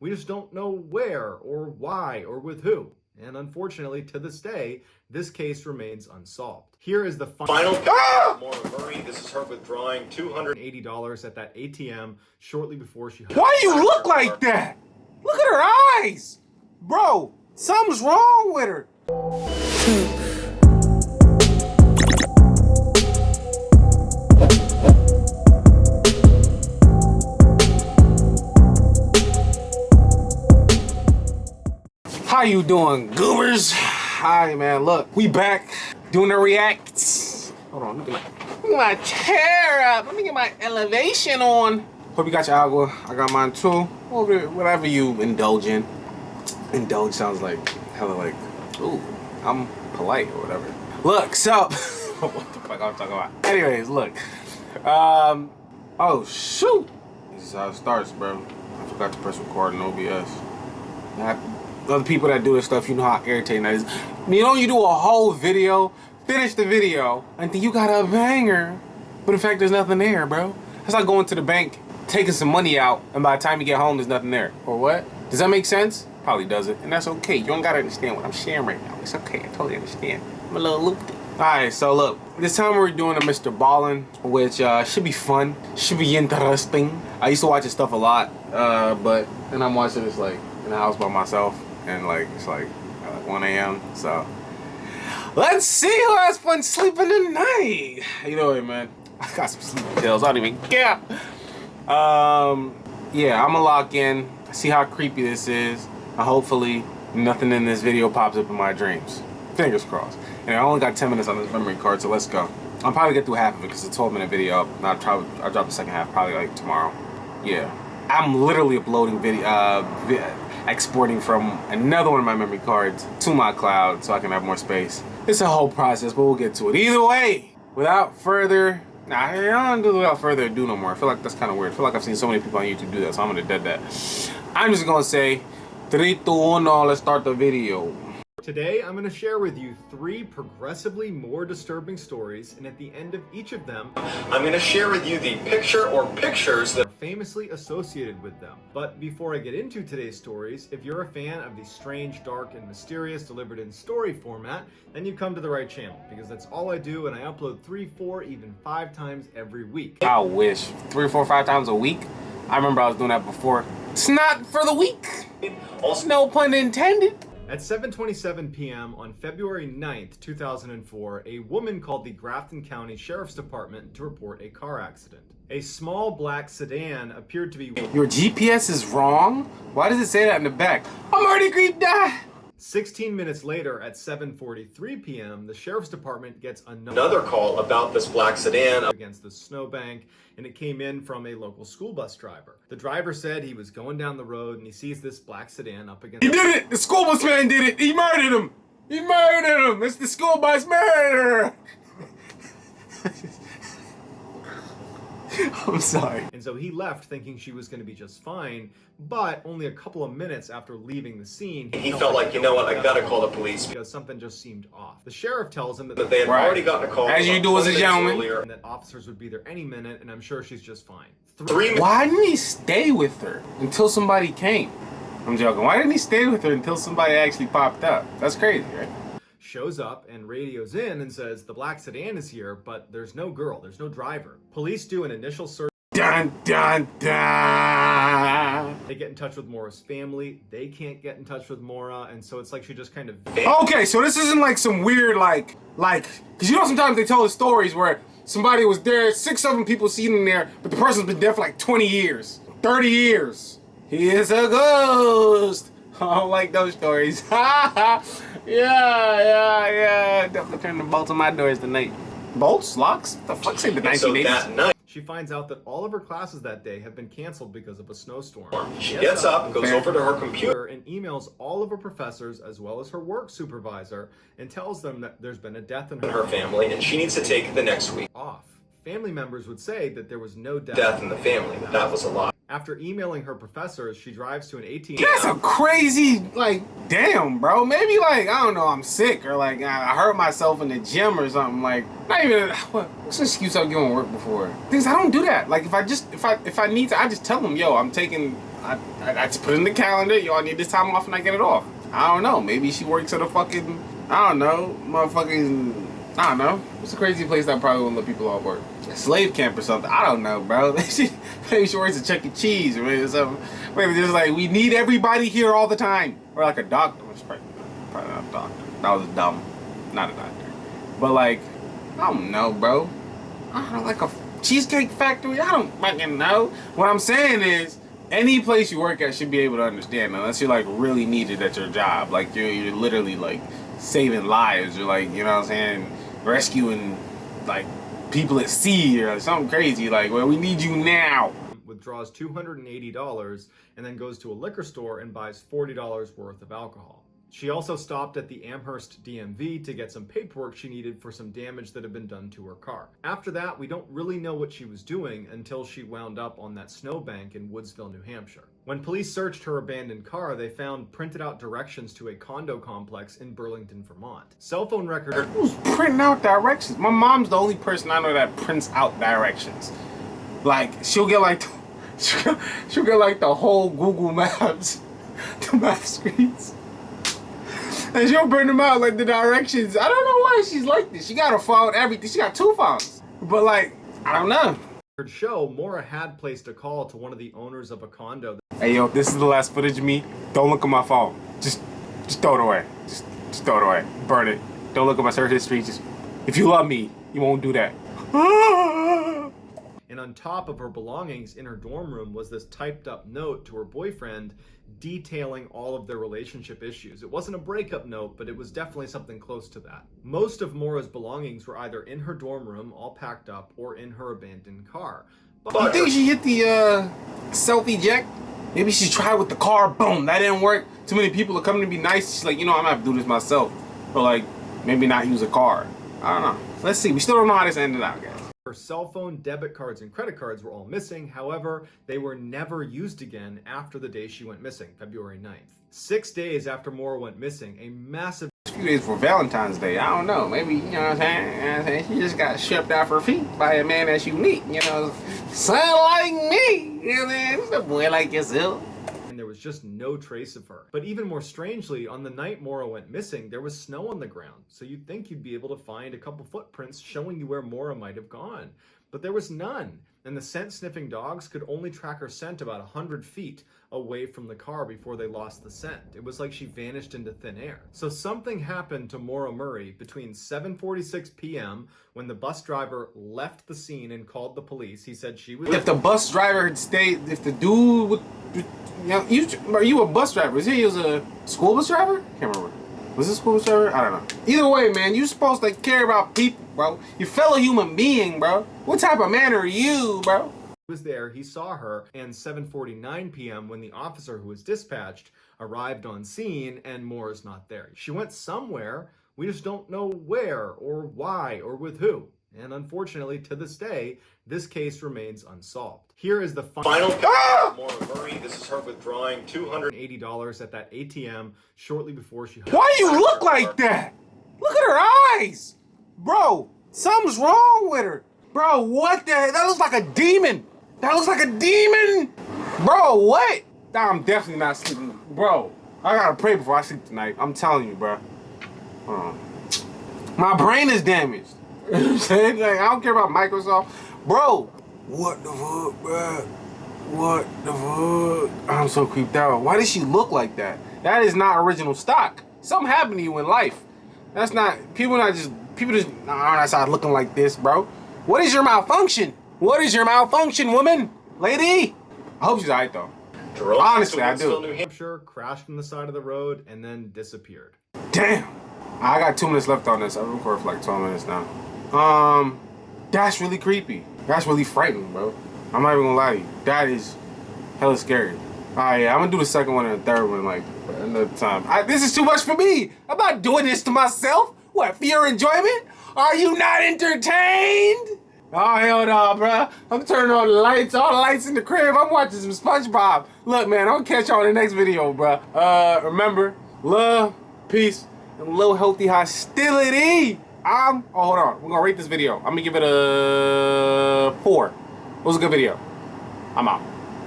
We just don't know where or why or with who. And unfortunately, to this day, this case remains unsolved. Here is the final Maura Murray. This is her withdrawing $280 at that ATM shortly before she... Why do you look like that? Look at her eyes! Bro, something's wrong with her. How you doing, goobers? Hi, man. Look, we back doing the reacts. Hold on, let me get my chair up. Let me get my elevation on. Hope you got your agua. I got mine too. Whatever you indulge in. Indulge sounds like hella like, ooh, I'm polite or whatever. Look, so what the fuck I'm talking about? Anyways, look. Oh shoot. This is how it starts, bro. I forgot to press record in OBS. Other people that do this stuff, you know how irritating that is. You know, you do a whole video, finish the video, and then you got a banger, but in fact there's nothing there, bro. That's like going to the bank, taking some money out, and by the time you get home there's nothing there. Or what? Does that make sense? Probably doesn't, and that's okay. You don't gotta understand what I'm sharing right now. It's okay, I totally understand. I'm a little loopy. Alright, so look, this time we're doing a Mr. Ballen, which should be fun, should be interesting. I used to watch his stuff a lot, but then I'm watching this like in the house by myself. And like it's like 1 a.m. So let's see who has fun sleeping tonight. You know what, man? I got some sleeping pills. I don't even care. Yeah, I'ma lock in. See how creepy this is. Hopefully nothing in this video pops up in my dreams. Fingers crossed. And I only got 10 minutes on this memory card, so let's go. I'll probably get through half of it because it's a 12-minute video. And I'll drop the second half probably like tomorrow. Yeah, I'm literally uploading exporting from another one of my memory cards to my cloud so I can have more space. It's a whole process, but we'll get to it. Either way, without further ado no more. I feel like that's kind of weird. I feel like I've seen so many people on YouTube do that, so I'm gonna dead that. I'm just gonna say 3, 2, 1, let's start the video. Today, I'm going to share with you 3 progressively more disturbing stories, and at the end of each of them, I'm going to share with you the picture or pictures that are famously associated with them. But before I get into today's stories, if you're a fan of the strange, dark, and mysterious delivered in story format, then you come to the right channel, because that's all I do, and I upload 3, 4, even 5 times every week. I wish. 3, 4, 5 times a week? I remember I was doing that before. It's not for the week. Also, no pun intended. At 7:27 p.m. on February 9th, 2004, a woman called the Grafton County Sheriff's Department to report a car accident. A small black sedan appeared to be... Your GPS is wrong? Why does it say that in the back? I'm already creeped out! 16 minutes later, at 7:43 p.m., the Sheriff's Department gets another call about this black sedan against the snowbank, and it came in from a local school bus driver. The driver said he was going down the road and he sees this black sedan up against... He did it! The school bus man did it! He murdered him! He murdered him! It's the school bus murderer! I'm sorry. And so he left thinking she was going to be just fine, but only a couple of minutes after leaving the scene, he felt like, you know what, I gotta call the police because something just seemed off. The sheriff tells him that they had already gotten a call, as you do as a gentleman, earlier, and that officers would be there any minute, and I'm sure she's just fine. Why didn't he stay with her until somebody came? I'm joking. Why didn't he stay with her until somebody actually popped up? That's crazy, right? Shows up and radios in and says the black sedan is here, but there's no girl, there's no driver. Police do an initial search. Dun dun dun! They get in touch with Maura's family. They can't get in touch with Maura, and so it's like she just kind of... Okay, so this isn't like some weird like, because you know sometimes they tell the stories where somebody was there, 6, 7 people seen him there, but the person's been dead for like 20 years, 30 years. He is a ghost. I don't like those stories. Yeah. Definitely turn the bolts on my doors tonight. Bolts? Locks? The fuck say the 1980s? So that night, she finds out that all of her classes that day have been canceled because of a snowstorm. She gets up, goes over to her computer, and emails all of her professors as well as her work supervisor and tells them that there's been a death in her family and she needs to take the next week off. Family members would say that there was no death in the family, that was a lie. After emailing her professors, she drives to an ATM. That's a crazy, like, damn, bro. Maybe, like, I don't know, I'm sick, or, like, I hurt myself in the gym or something. Like, not even, what's an excuse I've given work before? Things I don't do that. Like, if I need to, I just tell them, yo, I'm taking I just put it in the calendar. Yo, I need this time off and I get it off. I don't know. Maybe she works at a fucking, I don't know, motherfucking, I don't know. What's a crazy place that probably won't let people off work? A slave camp or something. I don't know, bro. Maybe she works at Chuck E. Cheese or maybe something. Maybe just like, we need everybody here all the time. Or like a doctor. Probably not a doctor. That was dumb. Not a doctor. But like, I don't know, bro. I don't know, like a cheesecake factory? I don't fucking know. What I'm saying is, any place you work at should be able to understand, unless you're like really needed at your job. Like you're literally like saving lives, or like, you know what I'm saying, rescuing like people at sea or something crazy. Like, well, we need you now. Withdraws $280 and then goes to a liquor store and buys $40 worth of alcohol. She also stopped at the Amherst DMV to get some paperwork she needed for some damage that had been done to her car. After that, we don't really know what she was doing until she wound up on that snowbank in Woodsville, New Hampshire. When police searched her abandoned car, they found printed out directions to a condo complex in Burlington, Vermont. Cell phone records. Who's printing out directions? My mom's the only person I know that prints out directions. Like, she'll get like the whole Google Maps, the map screens. And she'll print them out like the directions. I don't know why she's like this. She got a phone, everything. She got 2 phones. But like, I don't know. Show Maura had placed a call to one of the owners of a condo. Hey yo, this is the last footage of me. Don't look at my phone. Just throw it away. Just throw it away. Burn it. Don't look at my search history. Just, if you love me, you won't do that. And on top of her belongings in her dorm room was this typed up note to her boyfriend detailing all of their relationship issues. It wasn't a breakup note, but it was definitely something close to that. Most of Maura's belongings were either in her dorm room, all packed up, or in her abandoned car. But you think she hit the self-eject? Maybe she tried with the car, boom, that didn't work. Too many people are coming to be nice. She's like, you know, I'm gonna have to do this myself. Or like, maybe not use a car. I don't know. Let's see. We still don't know how this ended out, guys. Her cell phone, debit cards, and credit cards were all missing. However, they were never used again after the day she went missing, February 9th. 6 days after Maura went missing, a massive... A few days for Valentine's Day, I don't know. Maybe, you know what I'm saying? You know what I'm saying? She just got shipped off her feet by a man that's unique, you know? Son like me, you know what I'm saying? It's a boy like yourself. And there was just no trace of her. But even more strangely, on the night Maura went missing, there was snow on the ground. So you'd think you'd be able to find a couple footprints showing you where Maura might have gone. But there was none. And the scent-sniffing dogs could only track her scent about 100 feet away from the car before they lost the scent. It was like she vanished into thin air. So something happened to Maura Murray between 7:46 p.m. when the bus driver left the scene and called the police. He said she was... If the bus driver had stayed, if the dude would... You know, are you a bus driver? Is he was a school bus driver? Can't remember. Was it a school bus driver? I don't know. Either way, man, you supposed to care about people, bro. Your fellow human being, bro. What type of man are you, bro? He was there, he saw her, and 7:49 p.m. when the officer who was dispatched arrived on scene, and Maura's not there. She went somewhere, we just don't know where, or why, or with who. And unfortunately, to this day, this case remains unsolved. Here is the final picture of Maura Murray. This is her withdrawing $280 at that ATM shortly before she... Why do you look like that? Look at her eyes! Bro, something's wrong with her. Bro, what the heck? That looks like a demon. That looks like a demon. Bro, what? I'm definitely not sleeping. Bro, I gotta pray before I sleep tonight. I'm telling you, bro. My brain is damaged. You know what I'm saying? Like, I don't care about Microsoft. Bro, what the fuck, bro? What the fuck? I'm so creeped out. Why does she look like that? That is not original stock. Something happened to you in life. That's not, people just aren't outside looking like this, bro. What is your malfunction? What is your malfunction, woman? Lady? I hope she's alright, though. Honestly, I do. New Hampshire, crashed on the side of the road, and then disappeared. Damn. I got 2 minutes left on this. I've recorded for like 12 minutes now. That's really creepy. That's really frightening, bro. I'm not even gonna lie to you. That is hella scary. Alright, yeah, I'm gonna do the second one and the third one like another time. This is too much for me. I'm not doing this to myself. What, for your enjoyment? Are you not entertained? Oh, hell no, bro. I'm turning on the lights, all the lights in the crib. I'm watching some SpongeBob. Look, man, I'll catch y'all in the next video, bro. Remember, love, peace, and a little healthy hostility. Oh, hold on. We're gonna rate this video. I'm gonna give it a 4. It was a good video. I'm out.